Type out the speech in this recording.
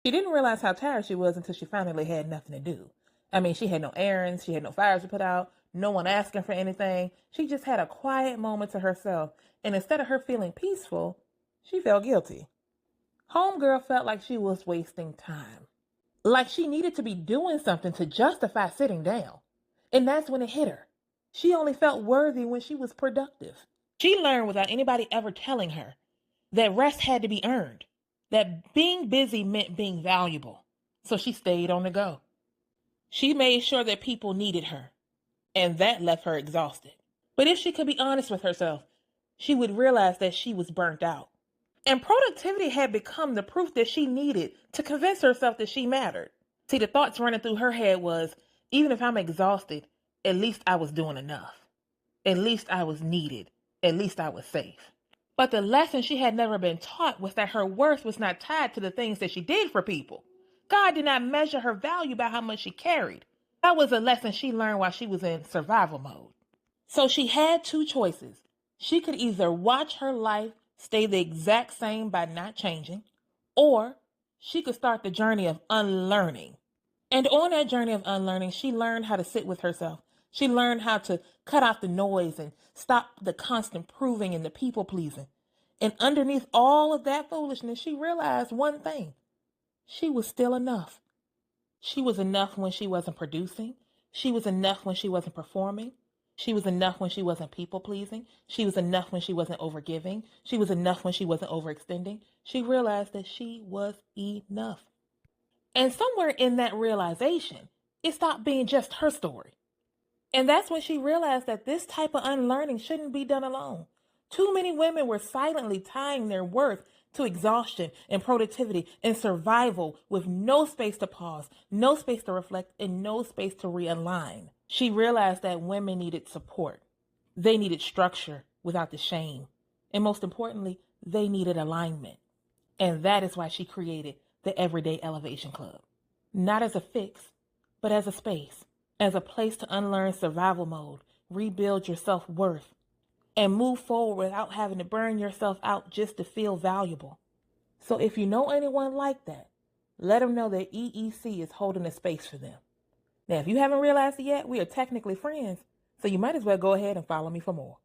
She didn't realize how tired she was until she finally had nothing to do. I mean, she had no errands, she had no fires to put out, no one asking for anything. She just had a quiet moment to herself, and instead of her feeling peaceful, she felt guilty. Homegirl felt like she was wasting time, like she needed to be doing something to justify sitting down. And that's when it hit her. She only felt worthy when she was productive. She learned without anybody ever telling her that rest had to be earned, that being busy meant being valuable. So she stayed on the go. She made sure that people needed her, and that left her exhausted. But if she could be honest with herself, she would realize that she was burnt out. And productivity had become the proof that she needed to convince herself that she mattered. See, the thoughts running through her head was, even if I'm exhausted, at least I was doing enough. At least I was needed. At least I was safe. But the lesson she had never been taught was that her worth was not tied to the things that she did for people. God did not measure her value by how much she carried. That was a lesson she learned while she was in survival mode. So she had two choices. She could either watch her life stay the exact same by not changing, or she could start the journey of unlearning. And on that journey of unlearning, she learned how to sit with herself. She learned how to cut out the noise and stop the constant proving and the people pleasing. And underneath all of that foolishness, she realized one thing. She was still enough. She was enough when she wasn't producing. She was enough when she wasn't performing. She was enough when she wasn't people pleasing. She was enough when she wasn't overgiving. She was enough when she wasn't overextending. She realized that she was enough. And somewhere in that realization, it stopped being just her story. And that's when she realized that this type of unlearning shouldn't be done alone. Too many women were silently tying their worth to exhaustion and productivity and survival with no space to pause, no space to reflect, and no space to realign. She realized that women needed support. They needed structure without the shame. And most importantly, they needed alignment. And that is why she created the Everyday Elevation Club. Not as a fix, but as a space, as a place to unlearn survival mode, rebuild your self-worth, and move forward without having to burn yourself out just to feel valuable. So if you know anyone like that, let them know that EEC is holding a space for them. Now, if you haven't realized it yet, we are technically friends, so you might as well go ahead and follow me for more.